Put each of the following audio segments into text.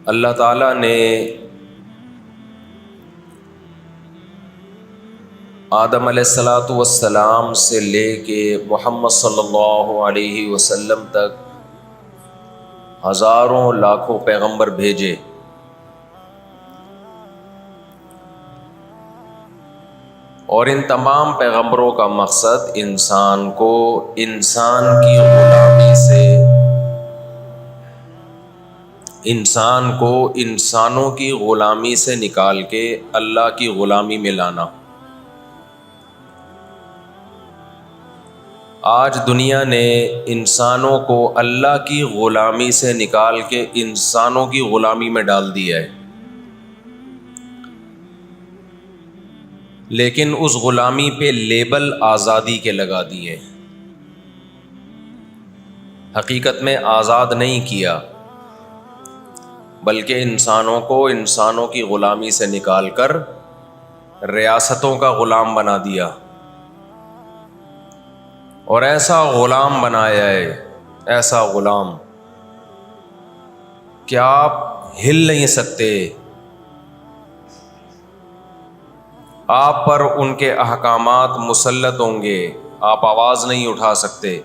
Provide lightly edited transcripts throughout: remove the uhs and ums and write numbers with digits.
اللہ تعالیٰ نے آدم علیہ الصلاۃ والسلام سے لے کے محمد صلی اللہ علیہ وسلم تک ہزاروں لاکھوں پیغمبر بھیجے، اور ان تمام پیغمبروں کا مقصد انسان کو انسانوں کی غلامی سے نکال کے اللہ کی غلامی میں لانا۔ آج دنیا نے انسانوں کو اللہ کی غلامی سے نکال کے انسانوں کی غلامی میں ڈال دیا ہے، لیکن اس غلامی پہ لیبل آزادی کے لگا دیے، حقیقت میں آزاد نہیں کیا، بلکہ انسانوں کو انسانوں کی غلامی سے نکال کر ریاستوں کا غلام بنا دیا، اور ایسا غلام بنایا ہے، ایسا غلام کہ آپ ہل نہیں سکتے، آپ پر ان کے احکامات مسلط ہوں گے، آپ آواز نہیں اٹھا سکتے،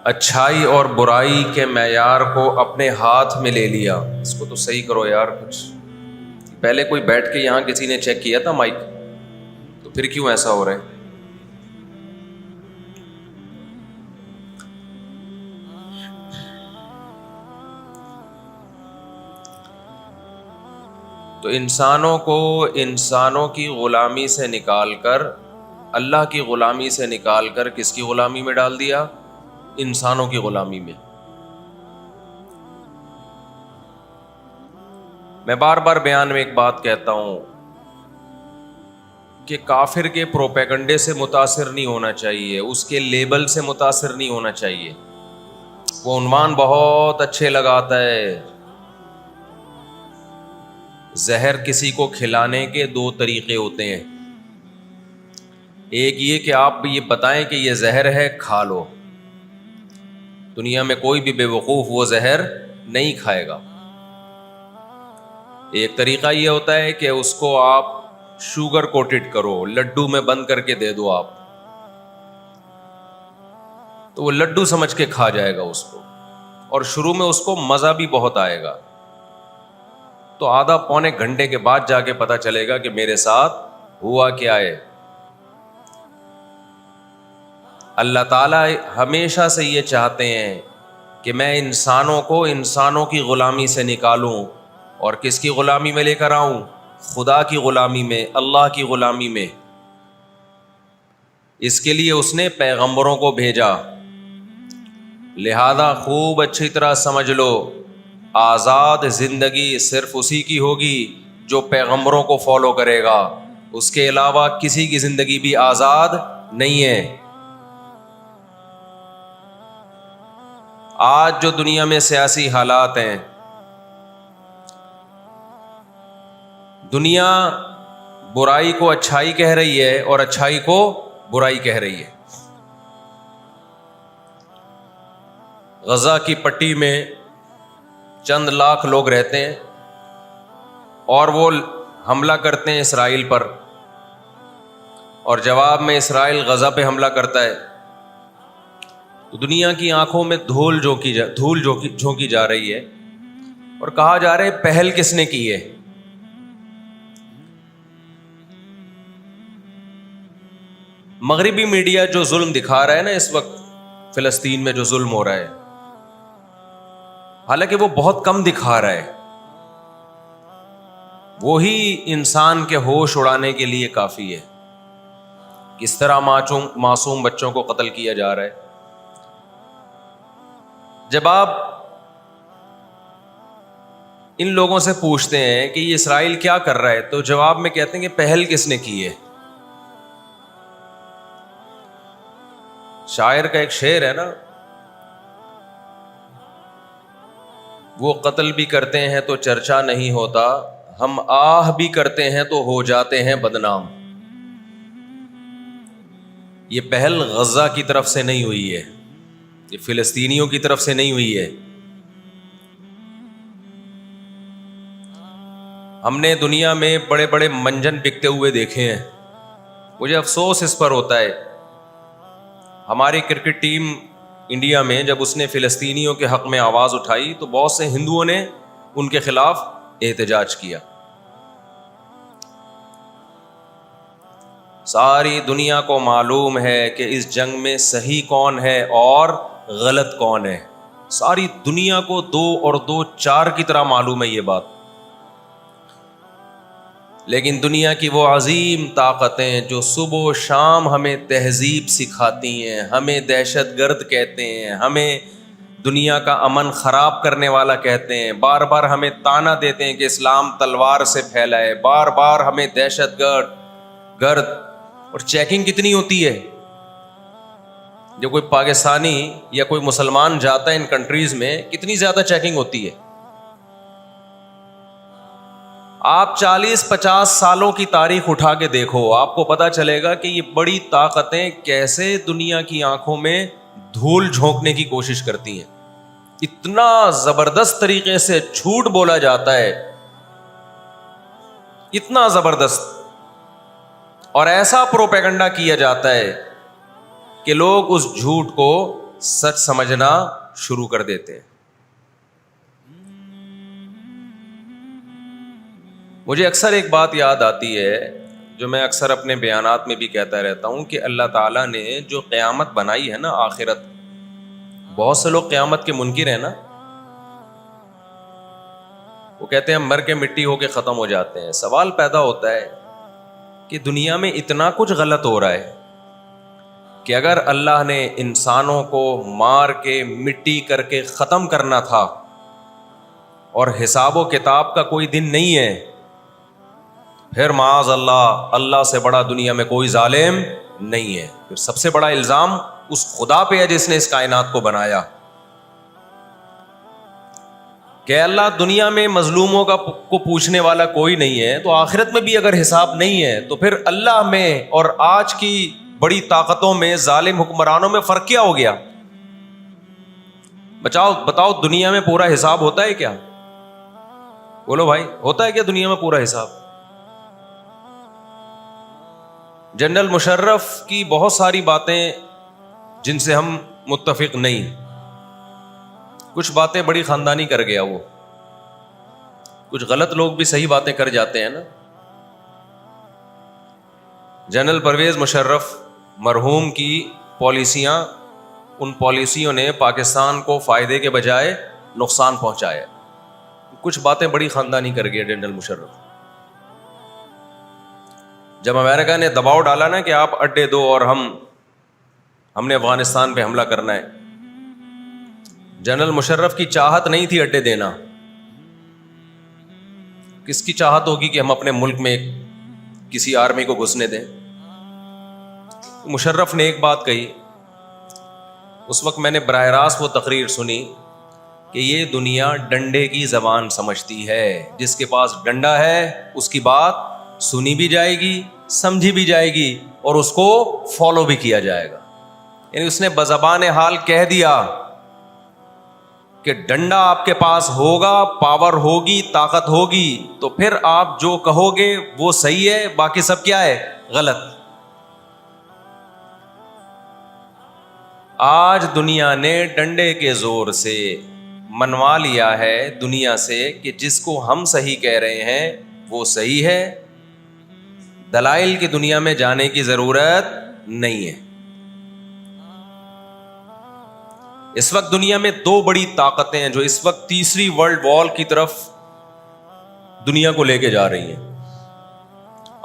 اچھائی اور برائی کے معیار کو اپنے ہاتھ میں لے لیا۔ اس کو تو صحیح کرو یار، کچھ پہلے کوئی بیٹھ کے یہاں کسی نے چیک کیا تھا مائک؟ تو پھر کیوں ایسا ہو رہا ہے؟ تو انسانوں کو انسانوں کی غلامی سے نکال کر، اللہ کی غلامی سے نکال کر کس کی غلامی میں ڈال دیا؟ انسانوں کی غلامی میں۔ میں بار بار بیان میں ایک بات کہتا ہوں کہ کافر کے پروپیگنڈے سے متاثر نہیں ہونا چاہیے، اس کے لیبل سے متاثر نہیں ہونا چاہیے۔ وہ عنوان بہت اچھے لگاتا ہے۔ زہر کسی کو کھلانے کے دو طریقے ہوتے ہیں، ایک یہ کہ آپ یہ بتائیں کہ یہ زہر ہے، کھا لو۔ دنیا میں کوئی بھی بے وقوف وہ زہر نہیں کھائے گا۔ ایک طریقہ یہ ہوتا ہے کہ اس کو آپ شوگر کوٹڈ کرو، لڈو میں بند کر کے دے دو آپ، تو وہ لڈو سمجھ کے کھا جائے گا اس کو، اور شروع میں اس کو مزہ بھی بہت آئے گا، تو آدھا پونے گھنٹے کے بعد جا کے پتہ چلے گا کہ میرے ساتھ ہوا کیا ہے۔ اللہ تعالیٰ ہمیشہ سے یہ چاہتے ہیں کہ میں انسانوں کو انسانوں کی غلامی سے نکالوں، اور کس کی غلامی میں لے کر آؤں؟ خدا کی غلامی میں، اللہ کی غلامی میں۔ اس کے لیے اس نے پیغمبروں کو بھیجا۔ لہذا خوب اچھی طرح سمجھ لو، آزاد زندگی صرف اسی کی ہوگی جو پیغمبروں کو فالو کرے گا، اس کے علاوہ کسی کی زندگی بھی آزاد نہیں ہے۔ آج جو دنیا میں سیاسی حالات ہیں، دنیا برائی کو اچھائی کہہ رہی ہے اور اچھائی کو برائی کہہ رہی ہے۔ غزہ کی پٹی میں چند لاکھ لوگ رہتے ہیں، اور وہ حملہ کرتے ہیں اسرائیل پر، اور جواب میں اسرائیل غزہ پہ حملہ کرتا ہے، تو دنیا کی آنکھوں میں دھول جھونکی جا رہی ہے، اور کہا جا رہا ہے پہل کس نے کی ہے؟ مغربی میڈیا جو ظلم دکھا رہا ہے نا اس وقت، فلسطین میں جو ظلم ہو رہا ہے، حالانکہ وہ بہت کم دکھا رہا ہے، وہی انسان کے ہوش اڑانے کے لیے کافی ہے۔ کس طرح معصوم بچوں کو قتل کیا جا رہا ہے۔ جب آپ ان لوگوں سے پوچھتے ہیں کہ یہ اسرائیل کیا کر رہا ہے، تو جواب میں کہتے ہیں کہ پہل کس نے کی ہے؟ شاعر کا ایک شعر ہے نا، وہ قتل بھی کرتے ہیں تو چرچا نہیں ہوتا، ہم آہ بھی کرتے ہیں تو ہو جاتے ہیں بدنام۔ یہ پہل غزہ کی طرف سے نہیں ہوئی ہے، یہ فلسطینیوں کی طرف سے نہیں ہوئی ہے. ہم نے دنیا میں بڑے بڑے منجن بکتے ہوئے دیکھے ہیں. مجھے افسوس اس پر ہوتا ہے. ہماری کرکٹ ٹیم انڈیا میں جب اس نے فلسطینیوں کے حق میں آواز اٹھائی تو بہت سے ہندوؤں نے ان کے خلاف احتجاج کیا. ساری دنیا کو معلوم ہے کہ اس جنگ میں صحیح کون ہے اور غلط کون ہے. ساری دنیا کو 2 اور 2 4 کی طرح معلوم ہے یہ بات. لیکن دنیا کی وہ عظیم طاقتیں جو صبح و شام ہمیں تہذیب سکھاتی ہیں, ہمیں دہشت گرد کہتے ہیں, ہمیں دنیا کا امن خراب کرنے والا کہتے ہیں, بار بار ہمیں تانا دیتے ہیں کہ اسلام تلوار سے پھیلا ہے, بار بار ہمیں دہشت گرد. اور چیکنگ کتنی ہوتی ہے. جو کوئی پاکستانی یا کوئی مسلمان جاتا ہے ان کنٹریز میں, کتنی زیادہ چیکنگ ہوتی ہے. آپ 40-50 سالوں کی تاریخ اٹھا کے دیکھو, آپ کو پتا چلے گا کہ یہ بڑی طاقتیں کیسے دنیا کی آنکھوں میں دھول جھونکنے کی کوشش کرتی ہیں. اتنا زبردست طریقے سے جھوٹ بولا جاتا ہے, اتنا زبردست, اور ایسا پروپیگنڈا کیا جاتا ہے کہ لوگ اس جھوٹ کو سچ سمجھنا شروع کر دیتے ہیں. مجھے اکثر ایک بات یاد آتی ہے جو میں اکثر اپنے بیانات میں بھی کہتا رہتا ہوں کہ اللہ تعالیٰ نے جو قیامت بنائی ہے نا, آخرت, بہت سے لوگ قیامت کے منکر ہیں نا. وہ کہتے ہیں مر کے مٹی ہو کے ختم ہو جاتے ہیں. سوال پیدا ہوتا ہے کہ دنیا میں اتنا کچھ غلط ہو رہا ہے کہ اگر اللہ نے انسانوں کو مار کے مٹی کر کے ختم کرنا تھا اور حساب و کتاب کا کوئی دن نہیں ہے, پھر معاذ اللہ سے بڑا دنیا میں کوئی ظالم نہیں ہے. پھر سب سے بڑا الزام اس خدا پہ ہے جس نے اس کائنات کو بنایا کہ اللہ دنیا میں مظلوموں کو پوچھنے والا کوئی نہیں ہے, تو آخرت میں بھی اگر حساب نہیں ہے تو پھر اللہ میں اور آج کی بڑی طاقتوں میں, ظالم حکمرانوں میں فرق کیا ہو گیا؟ بتاؤ دنیا میں پورا حساب ہوتا ہے کیا؟ بولو بھائی, ہوتا ہے کیا دنیا میں پورا حساب؟ جنرل مشرف کی بہت ساری باتیں جن سے ہم متفق نہیں, کچھ باتیں بڑی خاندانی کر گیا وہ, کچھ غلط لوگ بھی صحیح باتیں کر جاتے ہیں نا. جنرل پرویز مشرف مرحوم کی پالیسیاں, ان پالیسیوں نے پاکستان کو فائدے کے بجائے نقصان پہنچایا. کچھ باتیں بڑی خاندانی کر گیا جنرل مشرف. جب امریکہ نے دباؤ ڈالا نا کہ آپ اڈے دو اور ہم نے افغانستان پہ حملہ کرنا ہے, جنرل مشرف کی چاہت نہیں تھی اڈے دینا. کس کی چاہت ہوگی کہ ہم اپنے ملک میں کسی آرمی کو گھسنے دیں؟ مشرف نے ایک بات کہی, اس وقت میں نے براہ راست وہ تقریر سنی کہ یہ دنیا ڈنڈے کی زبان سمجھتی ہے, جس کے پاس ڈنڈا ہے اس کی بات سنی بھی جائے گی, سمجھی بھی جائے گی, اور اس کو فالو بھی کیا جائے گا. یعنی اس نے بزبان حال کہہ دیا کہ ڈنڈا آپ کے پاس ہوگا, پاور ہوگی, طاقت ہوگی, تو پھر آپ جو کہو گے وہ صحیح ہے, باقی سب کیا ہے؟ غلط. آج دنیا نے ڈنڈے کے زور سے منوا لیا ہے دنیا سے کہ جس کو ہم صحیح کہہ رہے ہیں وہ صحیح ہے, دلائل کی دنیا میں جانے کی ضرورت نہیں ہے. اس وقت دنیا میں 2 بڑی طاقتیں ہیں جو اس وقت تیسری ورلڈ وار کی طرف دنیا کو لے کے جا رہی ہیں.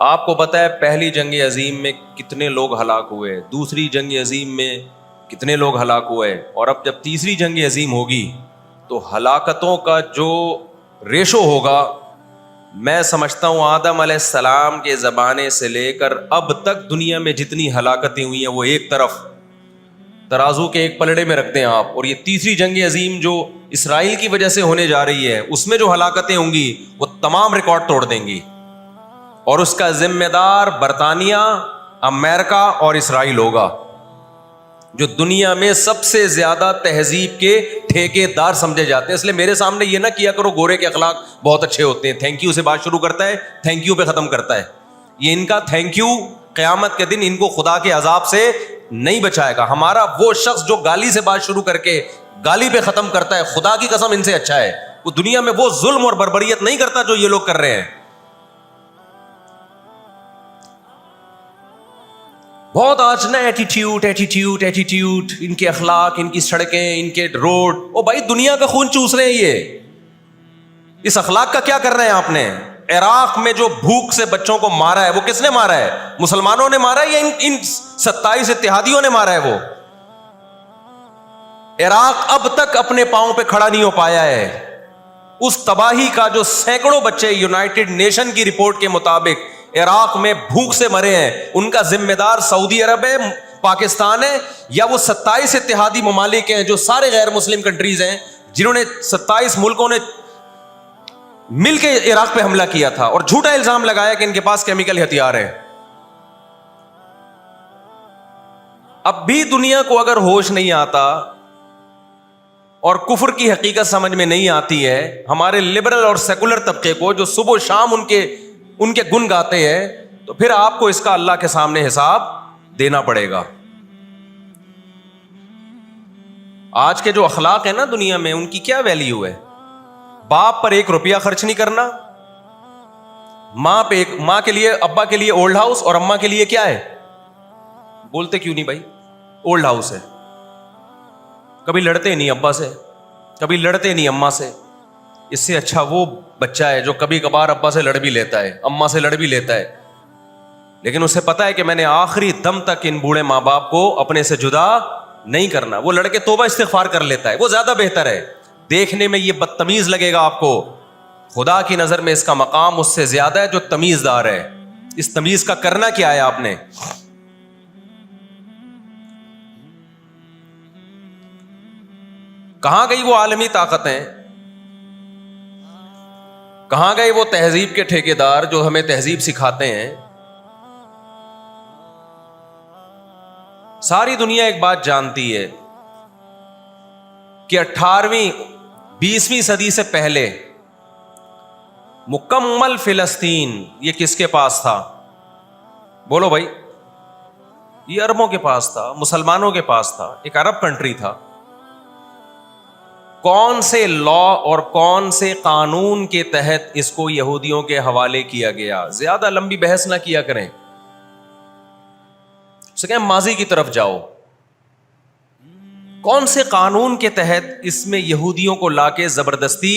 آپ کو پتہ ہے پہلی جنگ عظیم میں کتنے لوگ ہلاک ہوئے, دوسری جنگ عظیم میں کتنے لوگ ہلاک ہوئے, اور اب جب تیسری جنگ عظیم ہوگی تو ہلاکتوں کا جو ریشو ہوگا, میں سمجھتا ہوں آدم علیہ السلام کے زمانے سے لے کر اب تک دنیا میں جتنی ہلاکتیں ہوئی ہیں وہ ایک طرف ترازو کے ایک پلڑے میں رکھتے ہیں آپ, اور یہ تیسری جنگ عظیم جو اسرائیل کی وجہ سے ہونے جا رہی ہے اس میں جو ہلاکتیں ہوں گی وہ تمام ریکارڈ توڑ دیں گی, اور اس کا ذمہ دار برطانیہ, امریکہ اور اسرائیل ہوگا. جو دنیا میں سب سے زیادہ تہذیب کے ٹھیکے دار سمجھے جاتے ہیں. اس لیے میرے سامنے یہ نہ کیا کرو گورے کے اخلاق بہت اچھے ہوتے ہیں, تھینک یو سے بات شروع کرتا ہے, تھینک یو پہ ختم کرتا ہے. یہ ان کا تھینک یو قیامت کے دن ان کو خدا کے عذاب سے نہیں بچائے گا. ہمارا وہ شخص جو گالی سے بات شروع کر کے گالی پہ ختم کرتا ہے, خدا کی قسم ان سے اچھا ہے. وہ دنیا میں وہ ظلم اور بربریت نہیں کرتا جو یہ لوگ کر رہے ہیں. بہت آج نا ایٹیٹیوڈ, ان کے اخلاق, ان کی سڑکیں, ان کے روڈ. او بھائی دنیا کا خون چوس رہے ہیں یہ. اس اخلاق کا کیا کر رہے ہیں آپ نے؟ عراق میں جو بھوک سے بچوں کو مارا ہے وہ کس نے مارا ہے؟ مسلمانوں نے مارا ہے یا ان 27 اتحادیوں نے مارا ہے؟ وہ عراق اب تک اپنے پاؤں پہ کھڑا نہیں ہو پایا ہے. اس تباہی کا جو سینکڑوں بچے یونائٹڈ نیشن کی رپورٹ کے مطابق عراق میں بھوک سے مرے ہیں, ان کا ذمہ دار سعودی عرب ہے, پاکستان ہے, یا وہ 27 اتحادی ممالک ہیں جو سارے غیر مسلم کنٹریز ہیں جنہوں نے 27 ملکوں نے مل کے عراق پہ حملہ کیا تھا اور جھوٹا الزام لگایا کہ ان کے پاس کیمیکل ہتھیار ہے. اب بھی دنیا کو اگر ہوش نہیں آتا اور کفر کی حقیقت سمجھ میں نہیں آتی ہے, ہمارے لبرل اور سیکولر طبقے کو جو صبح و شام ان کے گن گاتے ہیں, تو پھر آپ کو اس کا اللہ کے سامنے حساب دینا پڑے گا. آج کے جو اخلاق ہیں نا دنیا میں, ان کی کیا ویلیو ہے؟ باپ پر 1 روپیہ خرچ نہیں کرنا, ماں کے لیے, ابا کے لیے اولڈ ہاؤس, اور اماں کے لیے کیا ہے؟ بولتے کیوں نہیں بھائی؟ اولڈ ہاؤس ہے. کبھی لڑتے نہیں ابا سے, کبھی لڑتے نہیں اماں سے. اس سے اچھا وہ بچہ ہے جو کبھی کبھار ابا سے لڑ بھی لیتا ہے, اماں سے لڑ بھی لیتا ہے, لیکن اسے پتا ہے کہ میں نے آخری دم تک ان بوڑھے ماں باپ کو اپنے سے جدا نہیں کرنا. وہ لڑکے توبہ استغفار کر لیتا ہے, وہ زیادہ بہتر ہے. دیکھنے میں یہ بدتمیز لگے گا آپ کو, خدا کی نظر میں اس کا مقام اس سے زیادہ ہے جو تمیز دار ہے. اس تمیز کا کرنا کیا ہے آپ نے؟ کہاں گئی وہ عالمی طاقتیں؟ کہاں گئے وہ تہذیب کے ٹھیکیدار جو ہمیں تہذیب سکھاتے ہیں؟ ساری دنیا ایک بات جانتی ہے کہ 18ویں 20ویں صدی سے پہلے مکمل فلسطین یہ کس کے پاس تھا؟ بولو بھائی. یہ عربوں کے پاس تھا, مسلمانوں کے پاس تھا, ایک عرب کنٹری تھا. کون سے لا اور کون سے قانون کے تحت اس کو یہودیوں کے حوالے کیا گیا؟ زیادہ لمبی بحث نہ کیا کریں, اسے کہیں ماضی کی طرف جاؤ. کون سے قانون کے تحت اس میں یہودیوں کو لا کے زبردستی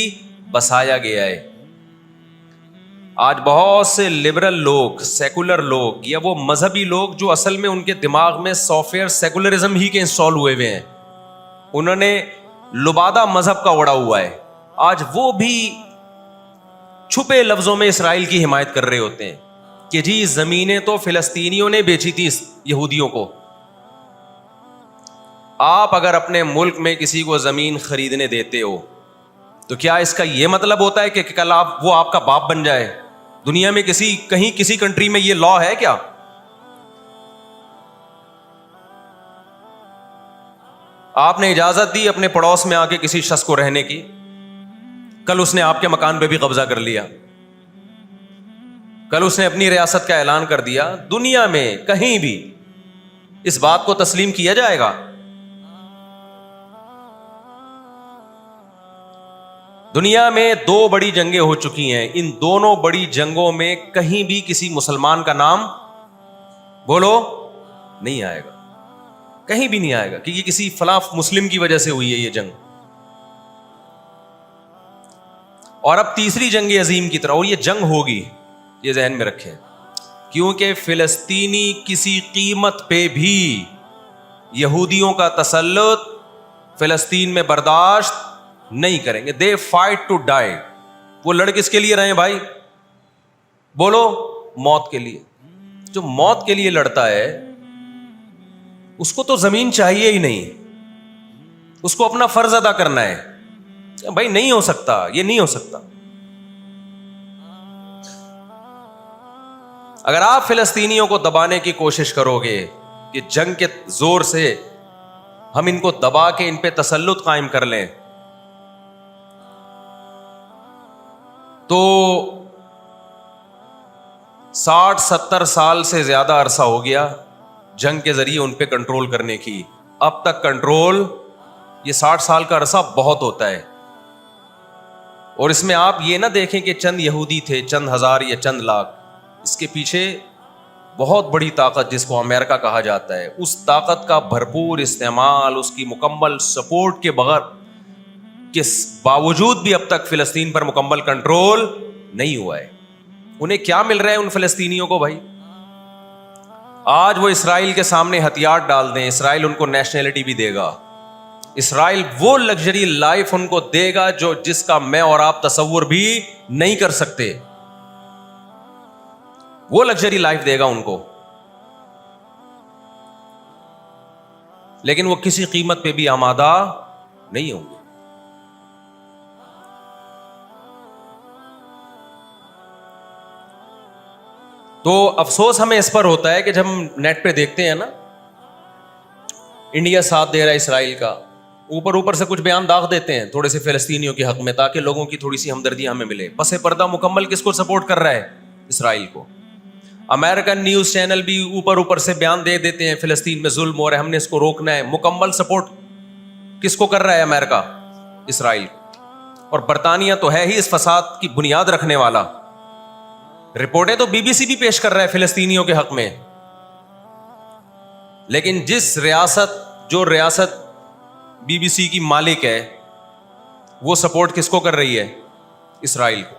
بسایا گیا ہے؟ آج بہت سے لبرل لوگ, سیکولر لوگ, یا وہ مذہبی لوگ جو اصل میں ان کے دماغ میں سافٹ ویئر سیکولرزم ہی کے انسٹال ہوئے ہوئے ہیں, انہوں نے لبادہ مذہب کا اڑا ہوا ہے, آج وہ بھی چھپے لفظوں میں اسرائیل کی حمایت کر رہے ہوتے ہیں کہ جی زمینیں تو فلسطینیوں نے بیچی تھی یہودیوں کو. آپ اگر اپنے ملک میں کسی کو زمین خریدنے دیتے ہو تو کیا اس کا یہ مطلب ہوتا ہے کہ کل وہ آپ کا باپ بن جائے؟ دنیا میں کسی کنٹری میں یہ لا ہے کیا؟ آپ نے اجازت دی اپنے پڑوس میں آ کے کسی شخص کو رہنے کی, کل اس نے آپ کے مکان پہ بھی قبضہ کر لیا, کل اس نے اپنی ریاست کا اعلان کر دیا. دنیا میں کہیں بھی اس بات کو تسلیم کیا جائے گا؟ دنیا میں 2 بڑی جنگیں ہو چکی ہیں, ان دونوں بڑی جنگوں میں کہیں بھی کسی مسلمان کا نام بولو نہیں آئے گا, کہیں بھی نہیں آئے گا کہ یہ کسی فلاں مسلم کی وجہ سے ہوئی ہے یہ جنگ. اور اب تیسری جنگ عظیم کی طرح, اور یہ جنگ ہوگی, یہ ذہن میں رکھیں, کیونکہ فلسطینی کسی قیمت پہ بھی یہودیوں کا تسلط فلسطین میں برداشت نہیں کریں گے. They fight to die. وہ لڑ کس کے لیے رہے ہیں بھائی؟ بولو موت کے لیے. جو موت کے لیے لڑتا ہے اس کو تو زمین چاہیے ہی نہیں, اس کو اپنا فرض ادا کرنا ہے. بھائی نہیں ہو سکتا, یہ نہیں ہو سکتا. اگر آپ فلسطینیوں کو دبانے کی کوشش کرو گے کہ جنگ کے زور سے ہم ان کو دبا کے ان پہ تسلط قائم کر لیں تو 60-70 سال سے زیادہ عرصہ ہو گیا جنگ کے ذریعے ان پہ کنٹرول کرنے کی. اب تک کنٹرول، یہ 60 سال کا عرصہ بہت ہوتا ہے. اور اس میں آپ یہ نہ دیکھیں کہ چند یہودی تھے، چند ہزار یا چند لاکھ. اس کے پیچھے بہت بڑی طاقت جس کو امریکہ کہا جاتا ہے، اس طاقت کا بھرپور استعمال، اس کی مکمل سپورٹ کے بغیر کے باوجود بھی اب تک فلسطین پر مکمل کنٹرول نہیں ہوا ہے. انہیں کیا مل رہا ہے ان فلسطینیوں کو بھائی؟ آج وہ اسرائیل کے سامنے ہتھیار ڈال دیں، اسرائیل ان کو نیشنلٹی بھی دے گا. اسرائیل وہ لگژری لائف ان کو دے گا جس کا میں اور آپ تصور بھی نہیں کر سکتے. وہ لگژری لائف دے گا ان کو، لیکن وہ کسی قیمت پہ بھی آمادہ نہیں ہوں گے. تو افسوس ہمیں اس پر ہوتا ہے کہ جب ہم نیٹ پہ دیکھتے ہیں نا انڈیا ساتھ دے رہا ہے اسرائیل کا، اوپر سے کچھ بیان داغ دیتے ہیں تھوڑے سے فلسطینیوں کے حق میں تاکہ لوگوں کی تھوڑی سی ہمدردی ہمیں ملے. پس پردہ مکمل کس کو سپورٹ کر رہا ہے؟ اسرائیل کو. امریکن نیوز چینل بھی اوپر سے بیان دے دیتے ہیں فلسطین میں ظلم ہو رہا ہے، ہم نے اس کو روکنا ہے. مکمل سپورٹ کس کو کر رہا ہے امریکہ؟ اسرائیل. اور برطانیہ تو ہے ہی اس فساد کی بنیاد رکھنے والا. رپورٹیں تو بی بی سی بھی پیش کر رہا ہے فلسطینیوں کے حق میں، لیکن جو ریاست بی بی سی کی مالک ہے وہ سپورٹ کس کو کر رہی ہے؟ اسرائیل کو.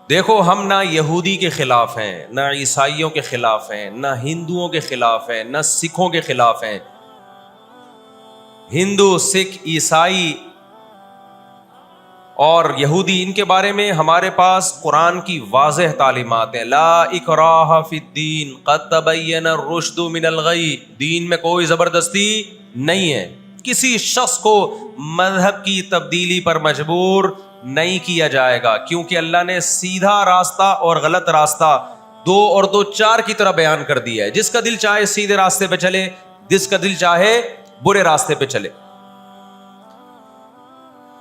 دیکھو ہم نہ یہودی کے خلاف ہیں، نہ عیسائیوں کے خلاف ہیں، نہ ہندوؤں کے خلاف ہیں، نہ سکھوں کے خلاف ہیں. ہندو، سکھ، عیسائی اور یہودی، ان کے بارے میں ہمارے پاس قرآن کی واضح تعلیمات ہیں. لا اکراہ فی الدین قد تبین الرشد من الغی. دین میں کوئی زبردستی نہیں ہے. کسی شخص کو مذہب کی تبدیلی پر مجبور نہیں کیا جائے گا، کیونکہ اللہ نے سیدھا راستہ اور غلط راستہ 2 اور 2 4 کی طرح بیان کر دیا ہے. جس کا دل چاہے سیدھے راستے پہ چلے، جس کا دل چاہے برے راستے پہ چلے.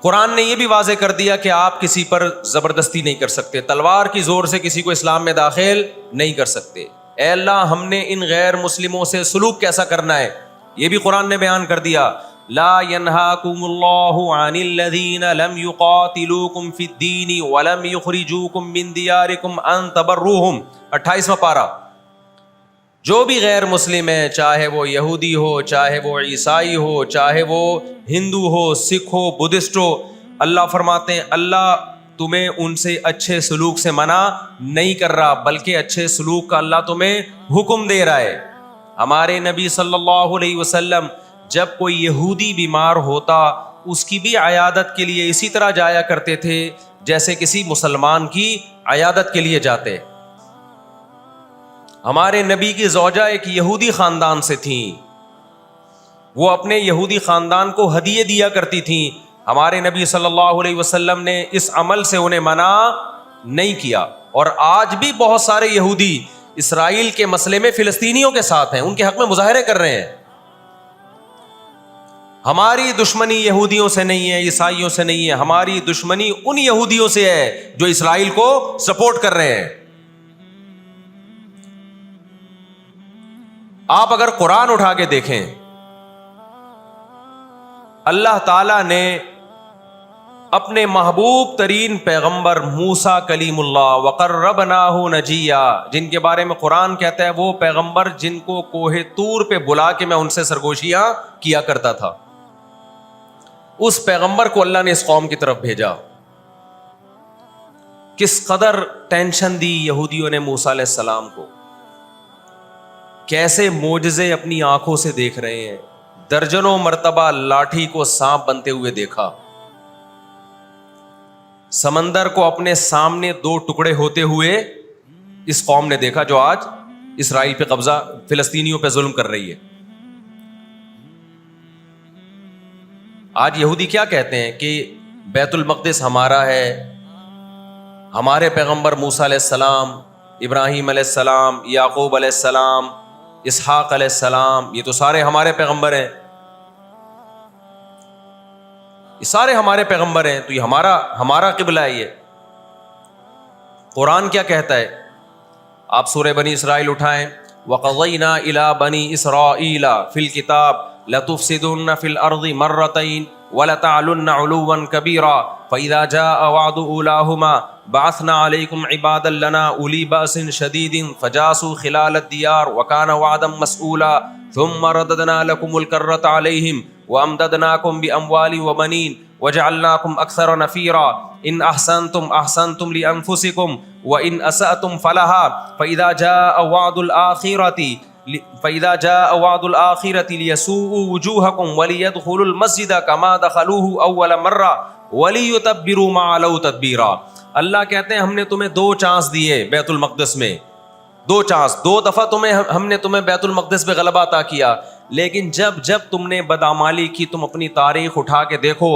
قرآن نے یہ بھی واضح کر دیا کہ آپ کسی پر زبردستی نہیں کر سکتے، تلوار کی زور سے کسی کو اسلام میں داخل نہیں کر سکتے. اے اللہ ہم نے ان غیر مسلموں سے سلوک کیسا کرنا ہے یہ بھی قرآن نے بیان کر دیا. لا ينهاكم الله عن الذين لم يقاتلوكم في الدين ولم يخرجوكم من دياركم ان تبروهم. 28واں پارہ. جو بھی غیر مسلم ہے، چاہے وہ یہودی ہو، چاہے وہ عیسائی ہو، چاہے وہ ہندو ہو، سکھ ہو، بدھسٹ ہو، اللہ فرماتے ہیں اللہ تمہیں ان سے اچھے سلوک سے منع نہیں کر رہا، بلکہ اچھے سلوک کا اللہ تمہیں حکم دے رہا ہے. ہمارے نبی صلی اللہ علیہ وسلم جب کوئی یہودی بیمار ہوتا اس کی بھی عیادت کے لیے اسی طرح جایا کرتے تھے جیسے کسی مسلمان کی عیادت کے لیے جاتے. ہمارے نبی کی زوجہ ایک یہودی خاندان سے تھیں، وہ اپنے یہودی خاندان کو ہدیے دیا کرتی تھیں. ہمارے نبی صلی اللہ علیہ وسلم نے اس عمل سے انہیں منع نہیں کیا. اور آج بھی بہت سارے یہودی اسرائیل کے مسئلے میں فلسطینیوں کے ساتھ ہیں، ان کے حق میں مظاہرے کر رہے ہیں. ہماری دشمنی یہودیوں سے نہیں ہے، عیسائیوں سے نہیں ہے، ہماری دشمنی ان یہودیوں سے ہے جو اسرائیل کو سپورٹ کر رہے ہیں. آپ اگر قرآن اٹھا کے دیکھیں، اللہ تعالی نے اپنے محبوب ترین پیغمبر موسیٰ کلیم اللہ وقربناہ نجیہ، جن کے بارے میں قرآن کہتا ہے وہ پیغمبر جن کو کوہ طور پہ بلا کے میں ان سے سرگوشیاں کیا کرتا تھا، اس پیغمبر کو اللہ نے اس قوم کی طرف بھیجا. کس قدر ٹینشن دی یہودیوں نے موسیٰ علیہ السلام کو، کیسے معجزے اپنی آنکھوں سے دیکھ رہے ہیں. درجنوں مرتبہ لاٹھی کو سانپ بنتے ہوئے دیکھا، سمندر کو اپنے سامنے 2 ٹکڑے ہوتے ہوئے اس قوم نے دیکھا جو آج اسرائیل پہ قبضہ، فلسطینیوں پہ ظلم کر رہی ہے. آج یہودی کیا کہتے ہیں کہ بیت المقدس ہمارا ہے، ہمارے پیغمبر موسیٰ علیہ السلام، ابراہیم علیہ السلام، یعقوب علیہ السلام، اسحاق علیہ السلام، یہ تو سارے ہمارے پیغمبر ہیں، یہ سارے ہمارے پیغمبر ہیں، تو یہ ہمارا قبلہ ہے۔ یہ قرآن کیا کہتا ہے؟ آپ سورہ بنی اسرائیل اٹھائیں، وَقَضَيْنَا إِلَىٰ بَنِي إِسْرَائِيلَ فِي الْكِتَابِ لَتُفْسِدُنَّ فِي الْأَرْضِ مَرَّتَيْنِ وَلَتَعْلُنَّ عُلُوًّا كَبِيرًا فَإِذَا جَاءَ وَعْدُ أُولَاهُمَا بَعَثْنَا عَلَيْكُمْ عِبَادًا لَنَا أُولِي بَأْسٍ شَدِيدٍ فَجَاسُوا خِلَالَ الدِّيَارِ وَكَانَ وَعْدًا مَسْئُولًا ثُمَّ رَدَدْنَا لَكُمُ الْكَرَّةَ عَلَيْهِمْ وَأَمْدَدْنَاكُمْ بِأَمْوَالٍ وَبَنِينَ وَجَعَلْنَاكُمْ أَكْثَرَ نَفِيرًا إِنْ أَحْسَنْتُمْ أَحْسَنْتُمْ لِأَنفُسِكُمْ وَإِنْ أَسَأْتُمْ فَلَهَا فَإِذَا جَاءَ وَعْدُ الْآخِرَةِ لِيَسُوءُوا وُجُوهَكُمْ وَلِيَدْخُلُوا الْمَسْجِدَ كَمَا دَخَلُوهُ أَوَّلَ مَرَّةٍ وَلِيُتَبِّرُوا مَا عَلَوْا تَتْبِيرًا۔ اللہ کہتے ہیں ہم نے تمہیں 2 چانس دیے بیت المقدس میں، 2 چانس، 2 دفعہ ہم نے تمہیں بیت المقدس پہ غلبہ عطا کیا، لیکن جب تم نے بدعمالی کی، تم اپنی تاریخ اٹھا کے دیکھو،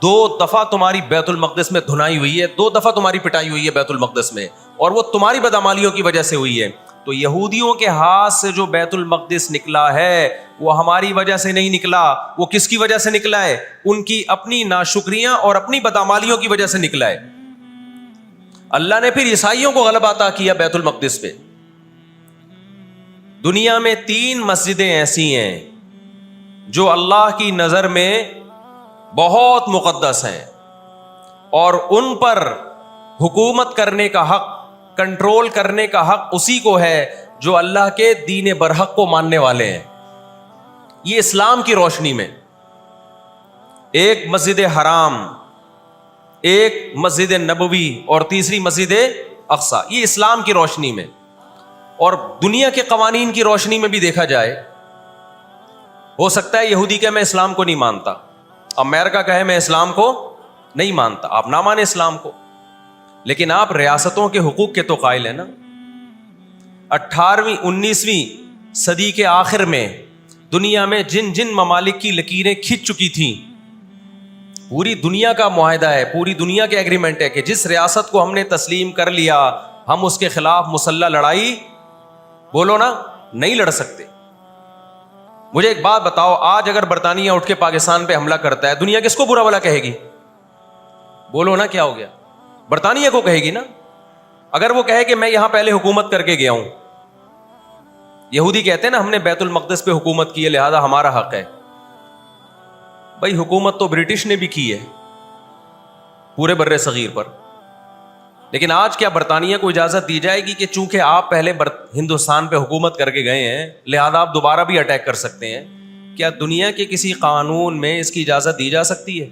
2 دفعہ تمہاری بیت المقدس میں دھنائی ہوئی ہے، 2 دفعہ تمہاری پٹائی ہوئی ہے بیت المقدس میں، اور وہ تمہاری بدعمالیوں کی وجہ سے ہوئی ہے۔ تو یہودیوں کے ہاتھ سے جو بیت المقدس نکلا ہے وہ ہماری وجہ سے نہیں نکلا، وہ کس کی وجہ سے نکلا ہے؟ ان کی اپنی ناشکریاں اور اپنی بدعمالیوں کی وجہ سے نکلا ہے۔ اللہ نے پھر عیسائیوں کو غلبہ عطا کیا بیت المقدس پہ۔ دنیا میں 3 مسجدیں ایسی ہیں جو اللہ کی نظر میں بہت مقدس ہیں، اور ان پر حکومت کرنے کا حق، کنٹرول کرنے کا حق اسی کو ہے جو اللہ کے دین برحق کو ماننے والے ہیں۔ یہ اسلام کی روشنی میں، ایک مسجد حرام، ایک مسجد نبوی اور تیسری مسجد اقصی، یہ اسلام کی روشنی میں۔ اور دنیا کے قوانین کی روشنی میں بھی دیکھا جائے، ہو سکتا ہے یہودی کہ میں اسلام کو نہیں مانتا، امریکہ کہے میں اسلام کو نہیں مانتا، آپ نہ مانیں اسلام کو، لیکن آپ ریاستوں کے حقوق کے تو قائل ہیں نا۔ 18ویں 19ویں صدی کے آخر میں دنیا میں جن ممالک کی لکیریں کھنچ چکی تھیں، پوری دنیا کا معاہدہ ہے، پوری دنیا کے ایگریمنٹ ہے کہ جس ریاست کو ہم نے تسلیم کر لیا ہم اس کے خلاف مسلح لڑائی، بولو نا، نہیں لڑ سکتے۔ مجھے ایک بات بتاؤ، آج اگر برطانیہ اٹھ کے پاکستان پہ حملہ کرتا ہے، دنیا کس کو برا بھلا کہے گی؟ بولو نا، کیا ہو گیا؟ برطانیہ کو کہے گی نا۔ اگر وہ کہے کہ میں یہاں پہلے حکومت کر کے گیا ہوں، یہودی کہتے ہیں نا ہم نے بیت المقدس پہ حکومت کی ہے لہذا ہمارا حق ہے۔ بھائی حکومت تو برٹش نے بھی کی ہے پورے بر صغیر پر، لیکن آج کیا برطانیہ کو اجازت دی جائے گی کہ چونکہ آپ پہلے ہندوستان پہ حکومت کر کے گئے ہیں لہذا آپ دوبارہ بھی اٹیک کر سکتے ہیں؟ کیا دنیا کے کسی قانون میں اس کی اجازت دی جا سکتی ہے؟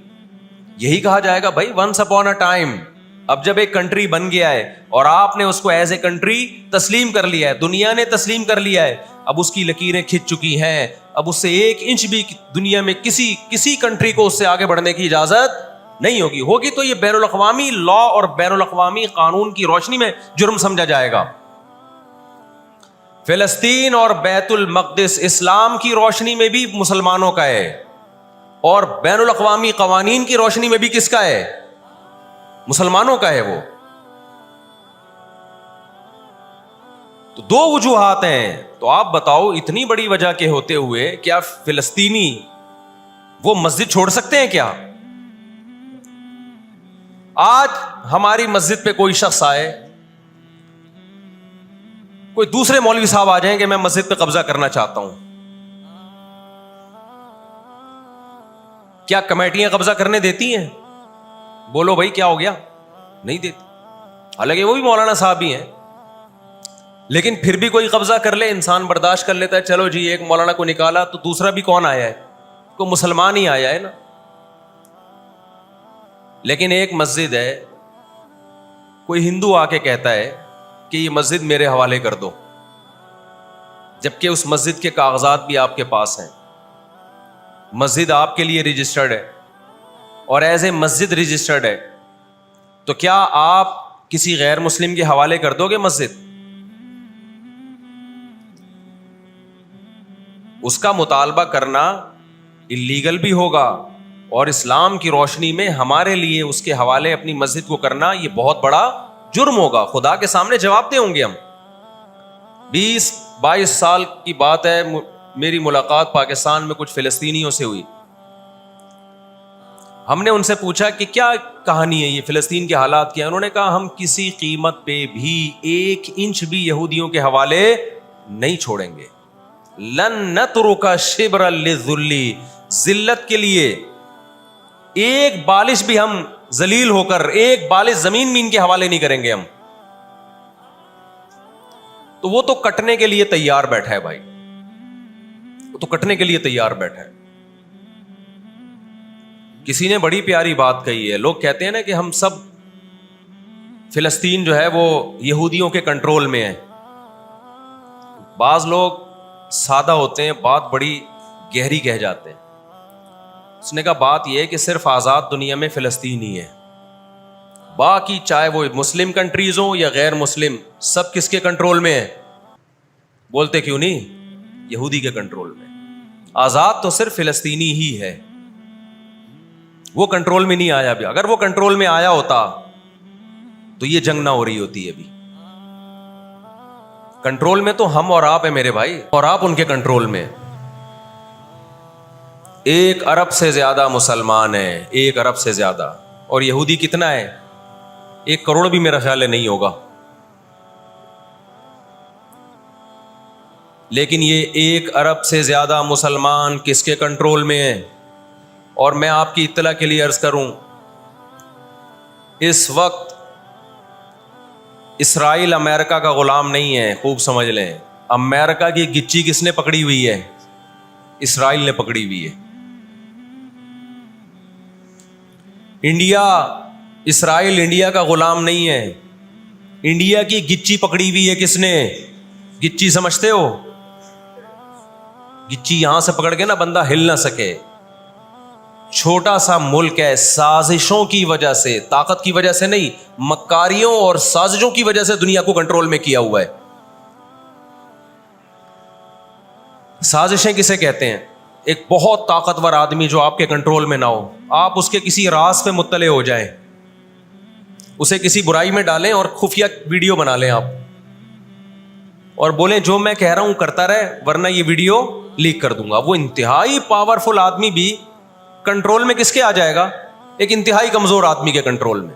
یہی کہا جائے گا بھائی ونس اپون اے ٹائم، اب جب ایک کنٹری بن گیا ہے اور آپ نے اس کو ایز اے کنٹری تسلیم کر لیا ہے، دنیا نے تسلیم کر لیا ہے، اب اس کی لکیریں کھنچ چکی ہیں، اب اس سے 1 انچ بھی دنیا میں کسی کنٹری کو اس سے آگے بڑھنے کی اجازت نہیں ہوگی تو یہ بین الاقوامی لا اور بین الاقوامی قانون کی روشنی میں جرم سمجھا جائے گا۔ فلسطین اور بیت المقدس اسلام کی روشنی میں بھی مسلمانوں کا ہے، اور بین الاقوامی قوانین کی روشنی میں بھی کس کا ہے؟ مسلمانوں کا ہے وہ۔ تو 2 وجوہات ہیں، تو آپ بتاؤ اتنی بڑی وجہ کے ہوتے ہوئے کیا فلسطینی وہ مسجد چھوڑ سکتے ہیں کیا؟ آج ہماری مسجد پہ کوئی شخص آئے، کوئی دوسرے مولوی صاحب آ جائیں کہ میں مسجد پہ قبضہ کرنا چاہتا ہوں، کیا کمیٹیاں قبضہ کرنے دیتی ہیں؟ بولو بھائی کیا ہو گیا؟ نہیں دیتی، حالانکہ وہ بھی مولانا صاحب ہی ہیں، لیکن پھر بھی کوئی قبضہ کر لے انسان برداشت کر لیتا ہے، چلو جی ایک مولانا کو نکالا تو دوسرا بھی کون آیا ہے؟ کوئی مسلمان ہی آیا ہے نا۔ لیکن ایک مسجد ہے، کوئی ہندو آ کے کہتا ہے کہ یہ مسجد میرے حوالے کر دو، جبکہ اس مسجد کے کاغذات بھی آپ کے پاس ہیں، مسجد آپ کے لیے رجسٹرڈ ہے اور ایز اے مسجد رجسٹرڈ ہے، تو کیا آپ کسی غیر مسلم کے حوالے کر دو گے مسجد؟ اس کا مطالبہ کرنا اللیگل بھی ہوگا، اور اسلام کی روشنی میں ہمارے لیے اس کے حوالے اپنی مسجد کو کرنا یہ بہت بڑا جرم ہوگا، خدا کے سامنے جواب دے ہوں گے ہم۔ 22 سال کی بات ہے، میری ملاقات پاکستان میں کچھ فلسطینیوں سے ہوئی. ہم نے ان سے پوچھا کہ کیا کہانی ہے یہ فلسطین کے حالات کیا؟ انہوں نے کہا ہم کسی قیمت پہ بھی 1 انچ بھی یہودیوں کے حوالے نہیں چھوڑیں گے. لن نترک شبرا للذل، ذلت کے لیے ایک بالش بھی ہم ذلیل ہو کر ایک بالش زمین بھی ان کے حوالے نہیں کریں گے ہم. تو وہ تو کٹنے کے لیے تیار بیٹھا ہے بھائی، وہ تو کٹنے کے لیے تیار بیٹھا ہے. کسی نے بڑی پیاری بات کہی ہے، لوگ کہتے ہیں نا کہ ہم سب فلسطین جو ہے وہ یہودیوں کے کنٹرول میں ہے. بعض لوگ سادہ ہوتے ہیں، بات بڑی گہری کہہ جاتے ہیں. اس نے کہا بات یہ ہے کہ صرف آزاد دنیا میں فلسطین ہی ہے، باقی چاہے وہ مسلم کنٹریز ہوں یا غیر مسلم، سب کس کے کنٹرول میں ہے؟ بولتے کیوں نہیں؟ یہودی کے کنٹرول میں. آزاد تو صرف فلسطینی ہی ہے، وہ کنٹرول میں نہیں آیا ابھی. اگر وہ کنٹرول میں آیا ہوتا تو یہ جنگ نہ ہو رہی ہوتی. ابھی کنٹرول میں تو ہم اور آپ ہیں میرے بھائی، اور آپ ان کے کنٹرول میں. 1 ارب سے زیادہ مسلمان ہیں، 1 ارب سے زیادہ. اور یہودی کتنا ہے؟ 1 کروڑ بھی میرا خیال ہے نہیں ہوگا. لیکن یہ 1 ارب سے زیادہ مسلمان کس کے کنٹرول میں ہیں؟ اور میں آپ کی اطلاع کے لیے عرض کروں، اس وقت اسرائیل امریکہ کا غلام نہیں ہے. خوب سمجھ لیں، امریکہ کی گچی کس نے پکڑی ہوئی ہے؟ اسرائیل نے پکڑی ہوئی ہے. اسرائیل انڈیا کا غلام نہیں ہے. انڈیا کی گچی پکڑی ہوئی ہے کس نے؟ گچی سمجھتے ہو؟ گچی یہاں سے پکڑ کے نا بندہ ہل نہ سکے. چھوٹا سا ملک ہے، سازشوں کی وجہ سے، طاقت کی وجہ سے نہیں، مکاریوں اور سازشوں کی وجہ سے دنیا کو کنٹرول میں کیا ہوا ہے. سازشیں کسے کہتے ہیں؟ ایک بہت طاقتور آدمی جو آپ کے کنٹرول میں نہ ہو، آپ اس کے کسی راز پہ مطلع ہو جائیں، اسے کسی برائی میں ڈالیں اور خفیہ ویڈیو بنا لیں آپ، اور بولیں جو میں کہہ رہا ہوں کرتا رہے ورنہ یہ ویڈیو لیک کر دوں گا. وہ انتہائی پاورفل آدمی بھی کنٹرول میں کس کے آ جائے گا؟ ایک انتہائی کمزور آدمی کے کنٹرول میں.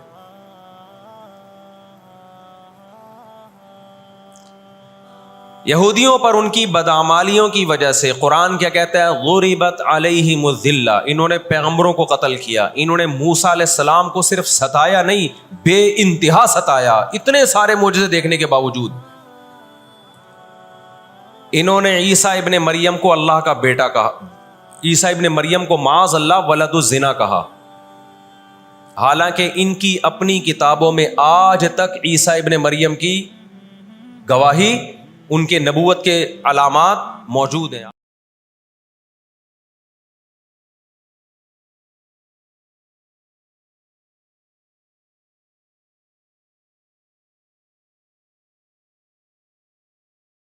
یہودیوں پر ان کی بدعمالیوں کی وجہ سے قرآن کیا کہتا ہے؟ غربت علیہم الذلہ، انہوں نے پیغمبروں کو قتل کیا. انہوں نے موسیٰ علیہ السلام کو صرف ستایا نہیں، بے انتہا ستایا. اتنے سارے معجزے دیکھنے کے باوجود انہوں نے عیسیٰ ابن مریم کو اللہ کا بیٹا کہا، عیسیٰ ابن مریم کو معاذ اللہ ولد الزنا کہا، حالانکہ ان کی اپنی کتابوں میں آج تک عیسیٰ ابن مریم کی گواہی، ان کے نبوت کے علامات موجود ہیں.